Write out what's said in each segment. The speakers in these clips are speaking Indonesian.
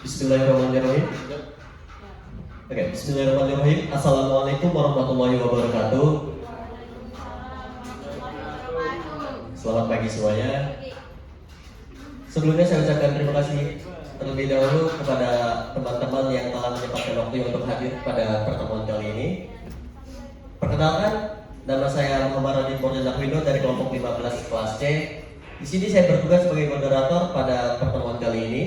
Bismillahirrahmanirrahim. Oke, Bismillahirrahmanirrahim. Assalamualaikum warahmatullahi wabarakatuh. Selamat pagi semuanya. Sebelumnya saya ucapkan terima kasih terlebih dahulu kepada teman-teman yang telah menyempatkan waktu untuk hadir pada pertemuan kali ini. Perkenalkan, nama saya Muhammad Radit Purnakwino dari kelompok 15 kelas C. Di sini saya bertugas sebagai moderator pada pertemuan kali ini,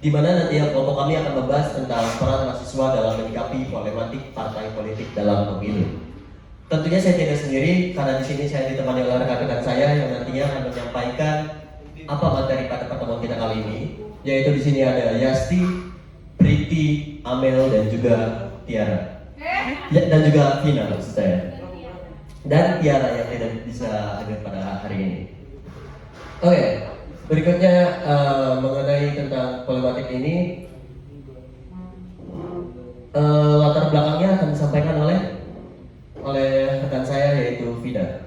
di mana nanti kelompok kami akan membahas tentang peran mahasiswa dalam menyikapi problematik partai politik dalam pemilu. Tentunya saya tidak sendiri, karena di sini saya ditemani oleh rekan-rekan saya yang nantinya akan menyampaikan apa materi pada pertemuan kita kali ini, yaitu di sini ada Yasti, Priti, Amel, dan juga Tiara, dan juga Vina maksud saya, dan Tiara yang tidak bisa hadir pada hari ini. Oke, berikutnya mengenai tentang problematik ini, latar belakangnya akan disampaikan oleh rekan saya yaitu Vida.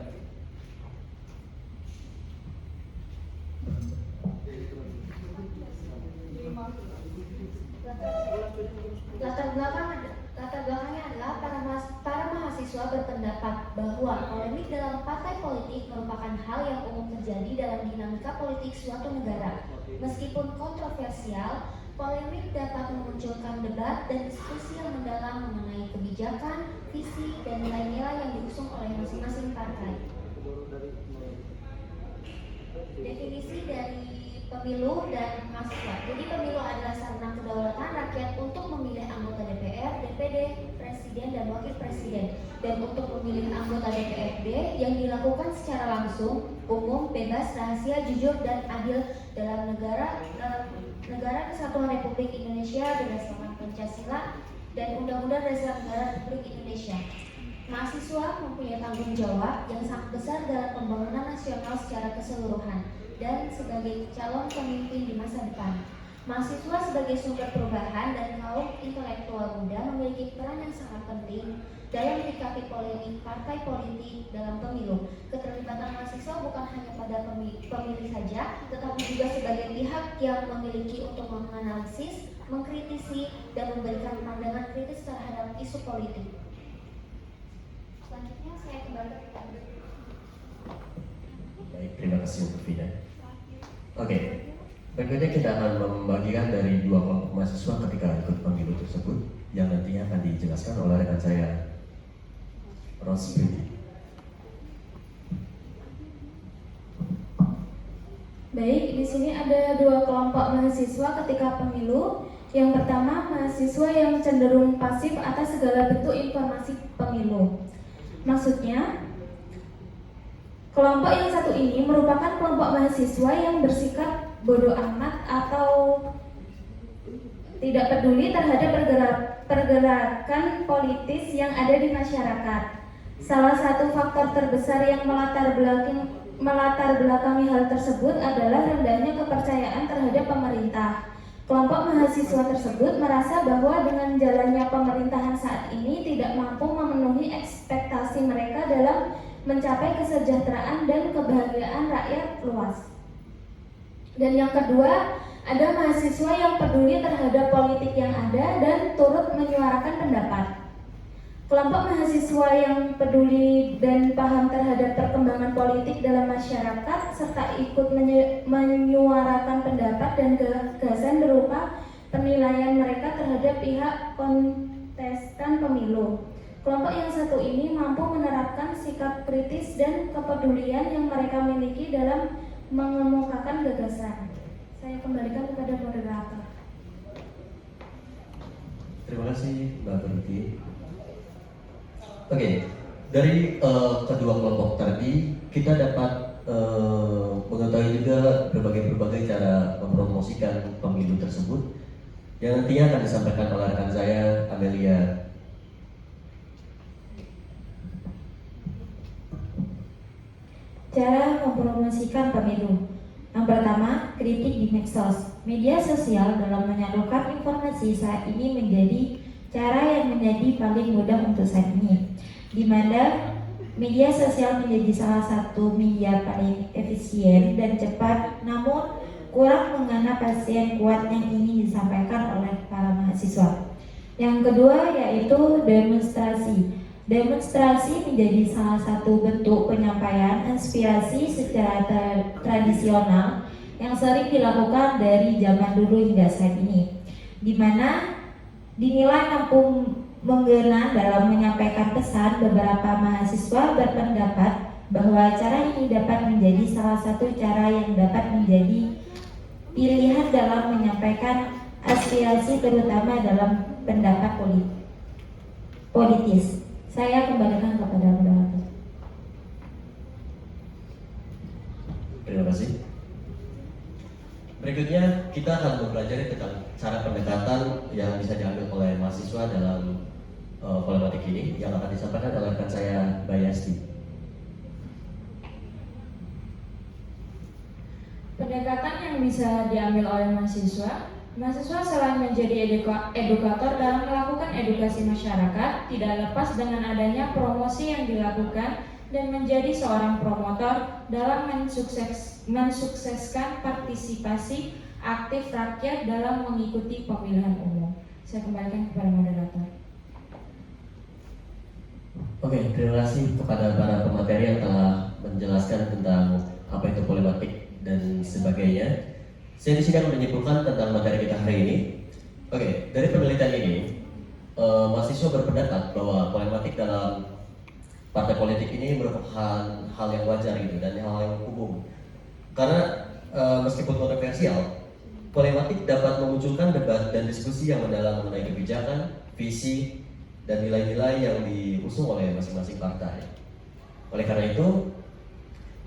Latar belakangnya adalah para mahasiswa berpendapat bahwa polemik dalam partai politik merupakan hal yang umum terjadi dalam dinamika politik suatu negara. Meskipun kontroversial, polemik dapat memunculkan debat dan diskusi yang mendalam mengenai kebijakan, visi, dan nilai-nilai yang diusung oleh masing-masing partai. Definisi dari pemilu dan mahasiswa. Jadi pemilu adalah sarana kedaulatan rakyat untuk memilih anggota DPR, DPD, presiden, dan wakil presiden. Dan untuk memilih anggota DPRD yang dilakukan secara langsung, umum, bebas, rahasia, jujur, dan adil dalam negara Kesatuan Republik Indonesia berdasarkan Pancasila dan Undang-Undang Dasar Negara Republik Indonesia. Mahasiswa mempunyai tanggung jawab yang sangat besar dalam pembangunan nasional secara keseluruhan dan sebagai calon pemimpin di masa depan. Mahasiswa sebagai sumber perubahan dan kaum intelektual muda memiliki peran yang sangat penting dalam menyikapi polemik partai politik dalam pemilu. Keterlibatan mahasiswa bukan hanya pada pemilih saja, tetapi juga sebagai pihak yang memiliki untuk menganalisis, mengkritisi, dan memberikan pandangan kritis terhadap isu politik. Selanjutnya saya kembali ke Pak. Baik, terima kasih untuk Vida. Oke, berikutnya kita akan membagikan dari dua kelompok mahasiswa ketika ikut pemilu tersebut, yang nantinya akan dijelaskan oleh rekan saya, Rossi. Baik, di sini ada dua kelompok mahasiswa ketika pemilu. Yang pertama, mahasiswa yang cenderung pasif atas segala bentuk informasi pemilu. Maksudnya, kelompok yang satu ini merupakan kelompok mahasiswa yang bersikap bodoh amat atau tidak peduli terhadap pergerakan politis yang ada di masyarakat. Salah satu faktor terbesar yang melatar belakangi hal tersebut adalah rendahnya kepercayaan terhadap pemerintah. Kelompok mahasiswa tersebut merasa bahwa dengan jalannya pemerintahan saat ini tidak mampu memenuhi ekspektasi mereka dalam mencapai kesejahteraan dan kebahagiaan rakyat luas. Dan yang kedua, ada mahasiswa yang peduli terhadap politik yang ada dan turut menyuarakan pendapat. Kelompok mahasiswa yang peduli dan paham terhadap perkembangan politik dalam masyarakat serta ikut menyuarakan pendapat dan gagasan berupa penilaian mereka terhadap pihak kontestan pemilu. Kelompok yang satu ini mampu menerapkan sikap kritis dan kepedulian yang mereka miliki dalam mengemukakan gagasan. Saya kembalikan kepada moderator. Terima kasih Mbak Priti. Oke, dari kedua kelompok tadi kita dapat mengetahui juga berbagai cara mempromosikan pemilu tersebut yang nantinya akan disampaikan oleh rekan saya, Amelia. Cara mempromosikan pemilu. Yang pertama, kritik di medsos. Media sosial dalam menyalurkan informasi saat ini menjadi cara yang menjadi paling mudah untuk saat ini, di mana media sosial menjadi salah satu media paling efisien dan cepat, namun kurang mengena pasien kuat yang ingin disampaikan oleh mahasiswa. Yang kedua yaitu demonstrasi. Demonstrasi menjadi salah satu bentuk penyampaian aspirasi secara tradisional yang sering dilakukan dari zaman dulu hingga saat ini, di mana dinilai mampu menggena dalam menyampaikan pesan. Beberapa mahasiswa berpendapat bahwa cara ini dapat menjadi salah satu cara yang dapat menjadi pilihan dalam menyampaikan aspirasi, terutama dalam pendapat politis. Saya kembalikan kepada moderator. Terima kasih. Berikutnya kita akan mempelajari tentang cara pendekatan yang bisa diambil oleh mahasiswa dalam problematik ini yang akan disampaikan oleh rekan saya, Bayasti. Pendekatan yang bisa diambil oleh mahasiswa selain menjadi edukator dalam melakukan edukasi masyarakat, tidak lepas dengan adanya promosi yang dilakukan dan menjadi seorang promotor dalam mensukseskan partisipasi aktif rakyat dalam mengikuti pemilihan umum. Saya kembalikan kepada moderator. Oke, terima kasih kepada para pemateri yang telah menjelaskan tentang apa itu problematik dan sebagainya. Saya di sini akan menyimpulkan tentang materi kita hari ini. Oke, dari penelitian ini, mahasiswa berpendapat bahwa problematik dalam partai politik ini merupakan hal yang wajar gitu dan hal yang umum. Karena meskipun kontroversial, problematik dapat memunculkan debat dan diskusi yang mendalam mengenai kebijakan, visi, dan nilai-nilai yang diusung oleh masing-masing partai. Oleh karena itu,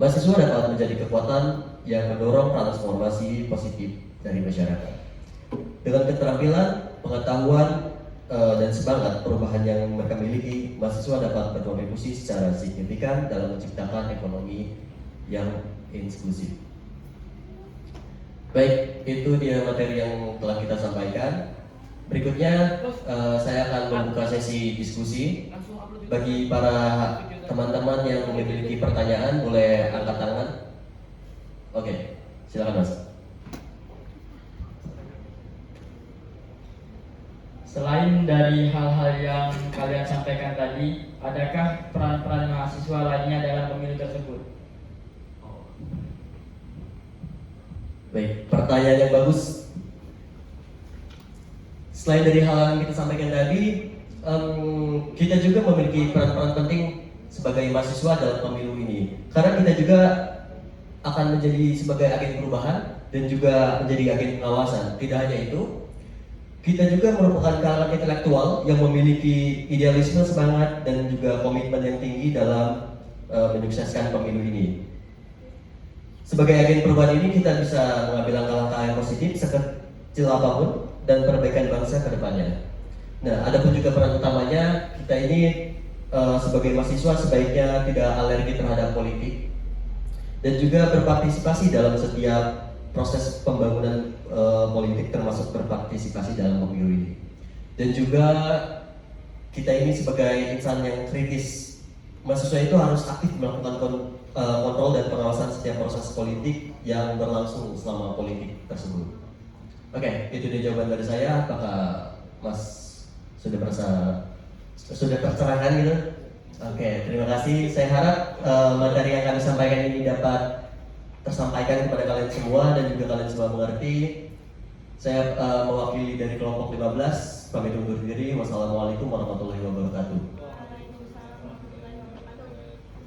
mahasiswa dapat menjadi kekuatan yang mendorong transformasi positif dari masyarakat. Dengan keterampilan, pengetahuan, dan semangat perubahan yang mereka miliki, mahasiswa dapat berkontribusi secara signifikan dalam menciptakan ekonomi yang inklusif. Baik, itu dia materi yang telah kita sampaikan. Berikutnya, saya akan membuka sesi diskusi. Bagi para teman-teman yang memiliki pertanyaan, boleh angkat tangan. Oke, silakan Mas. Selain dari hal-hal yang kalian sampaikan tadi, adakah peran-peran mahasiswa lainnya dalam pemilu tersebut? Baik, pertanyaan yang bagus. Selain dari hal yang kita sampaikan tadi, kita juga memiliki peran-peran penting sebagai mahasiswa dalam pemilu ini. Karena kita juga akan menjadi sebagai agen perubahan dan juga menjadi agen pengawasan. Tidak hanya itu, kita juga merupakan kalangan intelektual yang memiliki idealisme, semangat, dan juga komitmen yang tinggi dalam menyukseskan pemilu ini. Sebagai agen perubahan ini, kita bisa mengambil langkah-langkah yang positif sekecil apapun dan perbaikan bangsa ke depannya. Nah, ada pun juga peran utamanya, kita ini sebagai mahasiswa sebaiknya tidak alergi terhadap politik dan juga berpartisipasi dalam setiap proses pembangunan politik, termasuk berpartisipasi dalam pemilu ini. Dan juga kita ini sebagai insan yang kritis, mahasiswa itu harus aktif melakukan kontrol dan pengawasan setiap proses politik yang berlangsung selama politik tersebut. Oke, itu dia jawaban dari saya. Apakah Mas sudah tercerahkan gitu? Oke, terima kasih. Saya harap materi yang kami sampaikan ini dapat tersampaikan kepada kalian semua dan juga kalian semua mengerti. Saya mewakili dari kelompok 15, pamit undur diri. Wassalamualaikum warahmatullahi wabarakatuh.